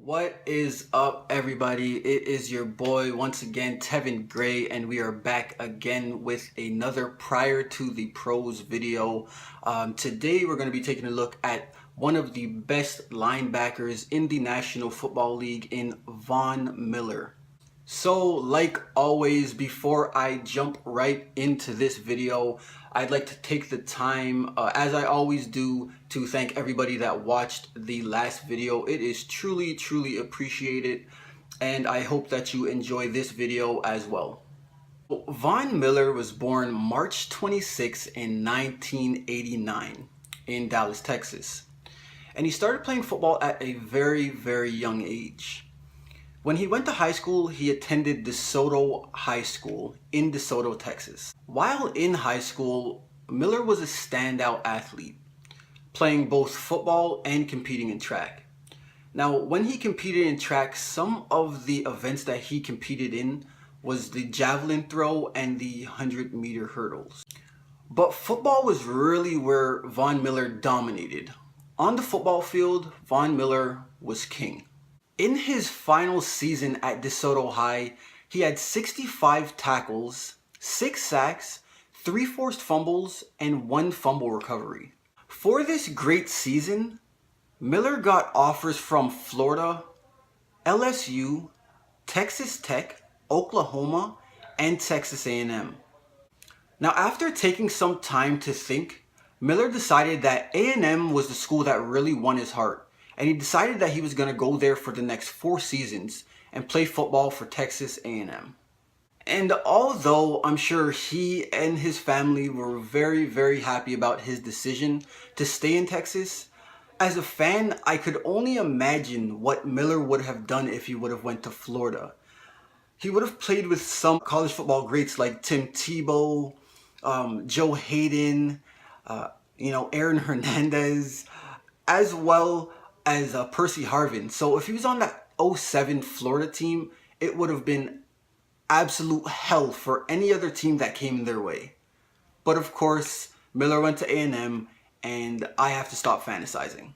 What is up, everybody? It is your boy once again, Tevin Gray, and we are back again with another Prior to the Pros video. Today we're going to be taking a look at one of the best linebackers in the National Football League in Von Miller. So, like always, before I jump right into this video, I'd like to take the time, as I always do, to thank everybody that watched the last video. It is truly appreciated, and I hope that you enjoy this video as well. Von Miller was born March 26 in 1989 in Dallas, Texas, and he started playing football at a very young age. When he went to high school, he attended DeSoto High School in DeSoto, Texas. While in high school, Miller was a standout athlete, playing both football and competing in track. Now, when he competed in track, some of the events that he competed in was the javelin throw and the 100-meter hurdles. But football was really where Von Miller dominated. On the football field, Von Miller was king. In his final season at DeSoto High, he had 65 tackles, 6 sacks, 3 forced fumbles, and 1 fumble recovery. For this great season, Miller got offers from Florida, LSU, Texas Tech, Oklahoma, and Texas A&M. Now, after taking some time to think, Miller decided that A&M was the school that really won his heart. And he decided that he was going to go there for the next 4 seasons and play football for Texas A&M. And although I'm sure he and his family were very happy about his decision to stay in Texas, as a fan, I could only imagine what Miller would have done if he would have went to Florida. He would have played with some college football greats like Tim Tebow, Joe Hayden, Aaron Hernandez, as well as Percy Harvin. So if he was on that 07 Florida team, it would have been absolute hell for any other team that came their way. But of course, Miller went to A&M, and I have to stop fantasizing.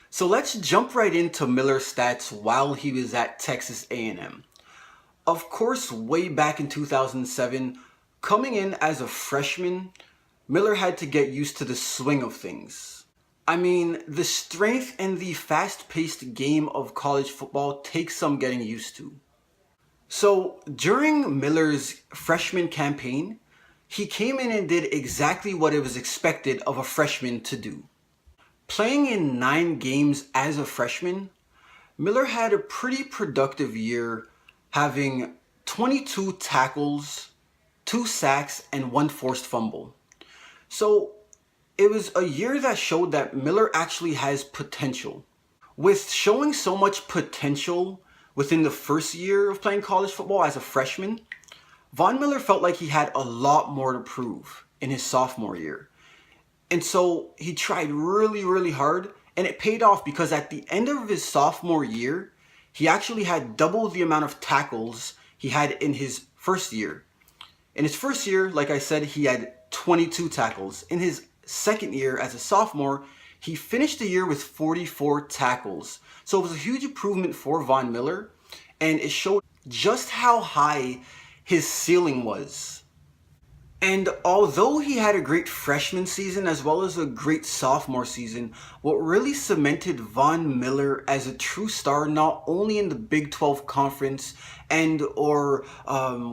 So let's jump right into Miller's stats while he was at Texas A&M. Of course, way back in 2007, coming in as a freshman, Miller had to get used to the swing of things. I mean, the strength and the fast-paced game of college football takes some getting used to. So, during Miller's freshman campaign, he came in and did exactly what it was expected of a freshman to do. Playing in 9 games as a freshman, Miller had a pretty productive year, having 22 tackles, 2 sacks, and 1 forced fumble. So, it was a year that showed that Miller actually has potential. With showing so much potential within the first year of playing college football as a freshman, Von Miller felt like he had a lot more to prove in his sophomore year. And so he tried really hard, and it paid off because at the end of his sophomore year, he actually had double the amount of tackles he had in his first year. In his first year, like I said, he had 22 tackles. In his second year as a sophomore, he finished the year with 44 tackles. So it was a huge improvement for Von Miller, and it showed just how high his ceiling was. And although he had a great freshman season as well as a great sophomore season, what really cemented Von Miller as a true star not only in the Big 12 Conference and or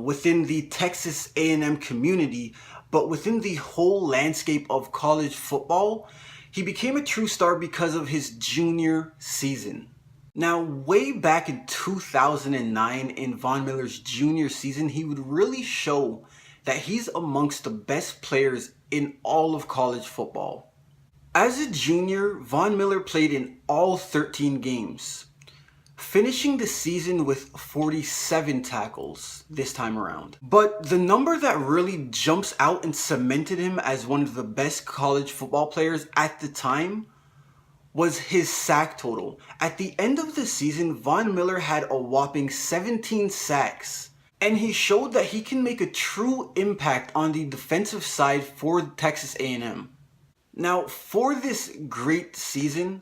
within the Texas A&M community, but within the whole landscape of college football, he became a true star because of his junior season. Now, way back in 2009, in Von Miller's junior season, he would really show that he's amongst the best players in all of college football. As a junior, Von Miller played in all 13 games, finishing the season with 47 tackles this time around. But the number that really jumps out and cemented him as one of the best college football players at the time was his sack total. At the end of the season, Von Miller had a whopping 17 sacks. And he showed that he can make a true impact on the defensive side for Texas A&M. Now, for this great season,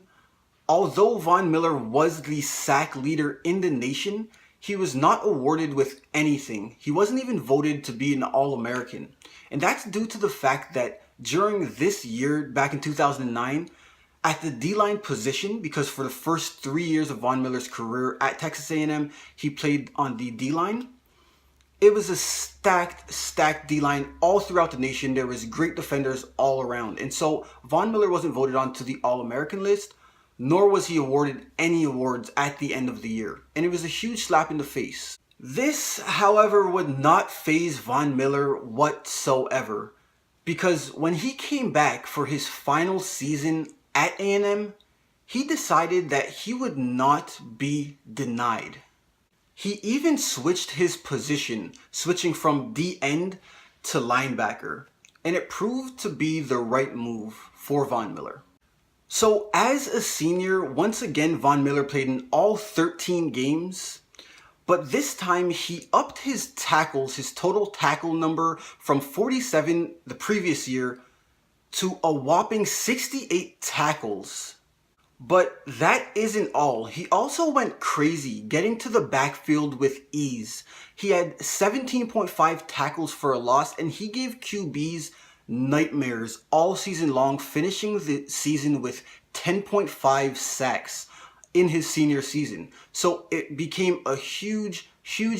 Although Von Miller was the sack leader in the nation, he was not awarded with anything. He wasn't even voted to be an All-American. And that's due to the fact that during this year, back in 2009, at the D-line position, because for the first 3 years of Von Miller's career at Texas A&M, he played on the D-line. It was a stacked D-line all throughout the nation. There was great defenders all around. And so Von Miller wasn't voted on to the All-American list, nor was he awarded any awards at the end of the year. And it was a huge slap in the face. This, however, would not faze Von Miller whatsoever, because when he came back for his final season at A&M, he decided that he would not be denied. He even switched his position, switching from D-end to linebacker, and it proved to be the right move for Von Miller. So as a senior, once again Von Miller played in all 13 games, but this time he upped his tackles, his total tackle number from 47 the previous year to a whopping 68 tackles. But that isn't all. He also went crazy, getting to the backfield with ease. He had 17.5 tackles for a loss, and he gave QBs nightmares all season long, finishing the season with 10.5 sacks in his senior season. So it became a huge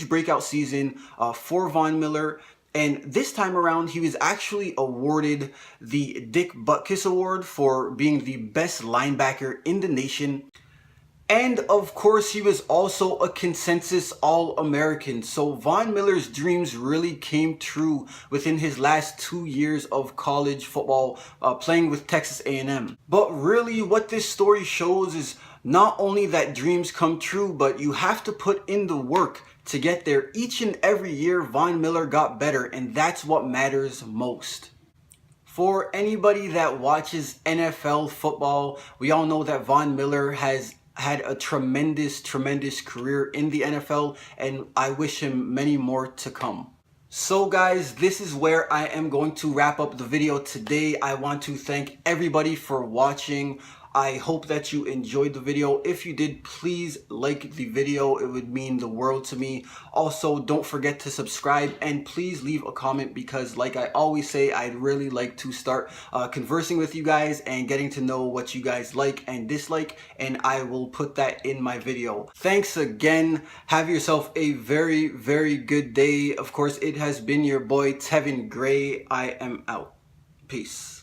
breakout season for Von Miller. And this time around, he was actually awarded the Dick Butkus Award for being the best linebacker in the nation. And of course, he was also a consensus All-American. So Von Miller's dreams really came true within his last 2 years of college football, playing with Texas A&M. But really, what this story shows is not only that dreams come true, but you have to put in the work to get there. Each and every year, Von Miller got better, and that's what matters most. For anybody that watches NFL football, we all know that Von Miller has had a tremendous career in the NFL, and I wish him many more to come. So guys, this is where I am going to wrap up the video today. I want to thank everybody for watching. I hope that you enjoyed the video. If you did, please like the video. It would mean the world to me. Also, don't forget to subscribe, and please leave a comment, because like I always say, I'd really like to start conversing with you guys and getting to know what you guys like and dislike, and I will put that in my video. Thanks again. Have yourself a very good day. Of course, it has been your boy Tevin Gray. I am out. Peace.